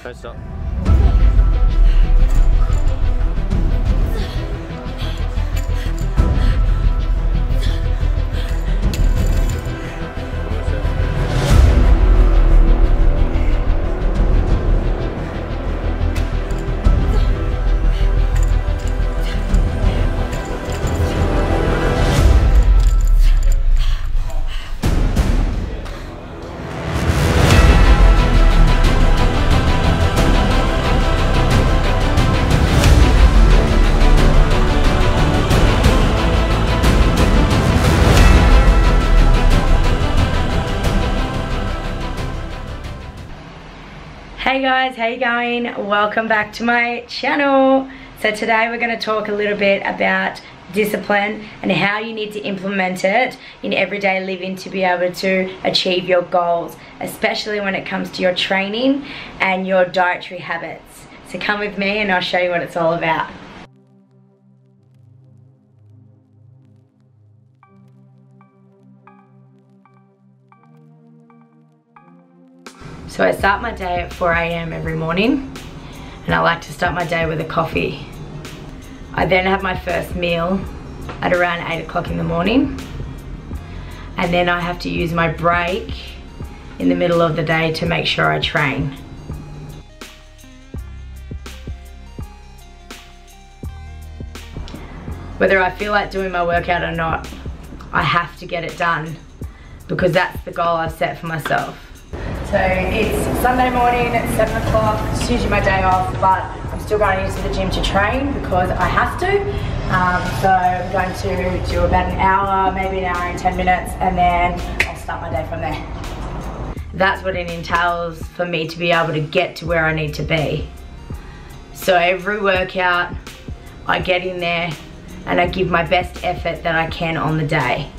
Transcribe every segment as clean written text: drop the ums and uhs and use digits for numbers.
Don't stop. Hey guys, how you going? Welcome back to my channel. So today we're going to talk a little bit about discipline and how you need to implement it in everyday living to be able to achieve your goals, especially when it comes to your training and your dietary habits. So come with me and I'll show you what it's all about. So I start my day at 4 AM every morning, and I like to start my day with a coffee. I then have my first meal at around 8 o'clock in the morning, and then I have to use my break in the middle of the day to make sure I train. Whether I feel like doing my workout or not, I have to get it done because that's the goal I've set for myself. So it's Sunday morning at 7 o'clock, it's usually my day off, but I'm still going into the gym to train because I have to. So I'm going to do about an hour, maybe an hour and 10 minutes, and then I'll start my day from there. That's what it entails for me to be able to get to where I need to be. So every workout, I get in there and I give my best effort that I can on the day.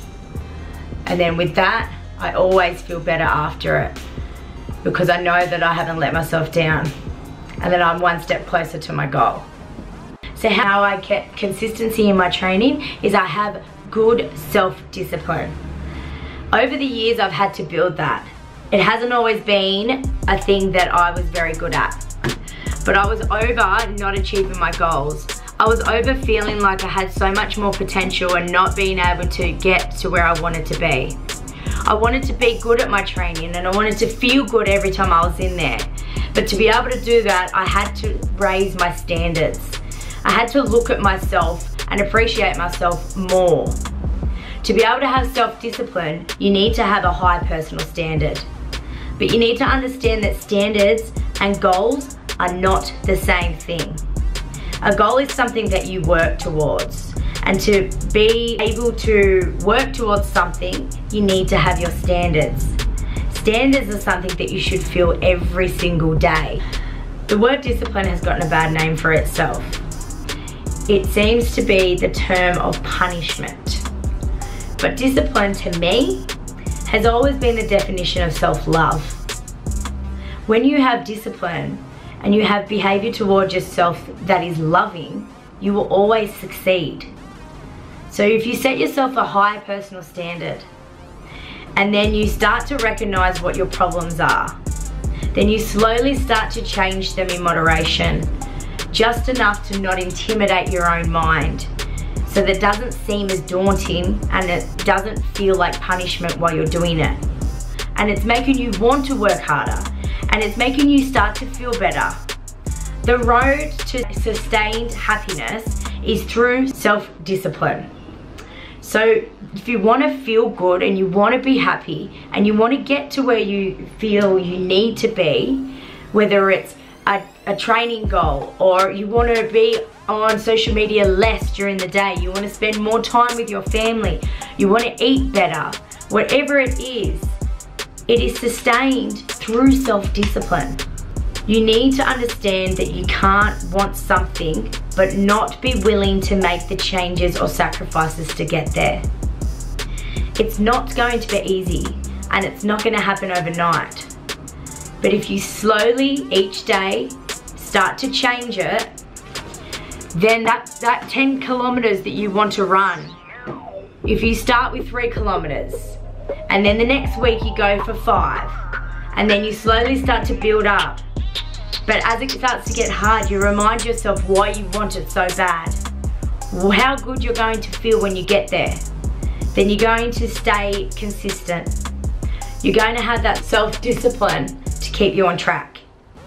And then with that, I always feel better after it, because I know that I haven't let myself down and that I'm one step closer to my goal. So how I get consistency in my training is I have good self-discipline. Over the years I've had to build that. It hasn't always been a thing that I was very good at, but I was over not achieving my goals. I was over feeling like I had so much more potential and not being able to get to where I wanted to be. I wanted to be good at my training and I wanted to feel good every time I was in there. But to be able to do that, I had to raise my standards. I had to look at myself and appreciate myself more. To be able to have self-discipline, you need to have a high personal standard. But you need to understand that standards and goals are not the same thing. A goal is something that you work towards. And to be able to work towards something, you need to have your standards. Standards are something that you should feel every single day. The word discipline has gotten a bad name for itself. It seems to be the term of punishment. But discipline to me has always been the definition of self-love. When you have discipline and you have behavior towards yourself that is loving, you will always succeed. So if you set yourself a high personal standard and then you start to recognize what your problems are, then you slowly start to change them in moderation, just enough to not intimidate your own mind, so that it doesn't seem as daunting and it doesn't feel like punishment while you're doing it. And it's making you want to work harder and it's making you start to feel better. The road to sustained happiness is through self-discipline. So if you want to feel good and you want to be happy and you want to get to where you feel you need to be, whether it's a training goal or you want to be on social media less during the day, you want to spend more time with your family, you want to eat better, whatever it is sustained through self-discipline. You need to understand that you can't want something but not be willing to make the changes or sacrifices to get there. It's not going to be easy and it's not going to happen overnight. But if you slowly each day start to change it, then that 10 kilometers that you want to run, if you start with 3 kilometers and then the next week you go for 5 and then you slowly start to build up, But as it starts to get hard, you remind yourself why you want it so bad. How good you're going to feel when you get there. Then you're going to stay consistent. You're going to have that self-discipline to keep you on track.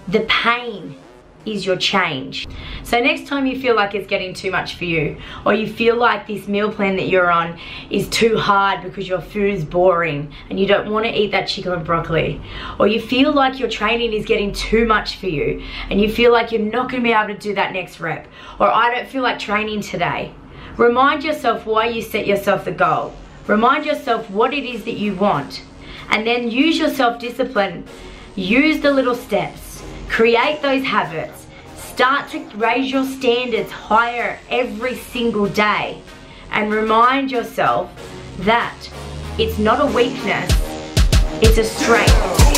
The pain is your change. So next time you feel like it's getting too much for you, or you feel like this meal plan that you're on is too hard because your food is boring and you don't want to eat that chicken with broccoli, or you feel like your training is getting too much for you and you feel like you're not going to be able to do that next rep, or I don't feel like training today, remind yourself why you set yourself the goal. Remind yourself what it is that you want, and then use your self-discipline. Use the little steps. Create those habits. Start to raise your standards higher every single day, and remind yourself that it's not a weakness, it's a strength.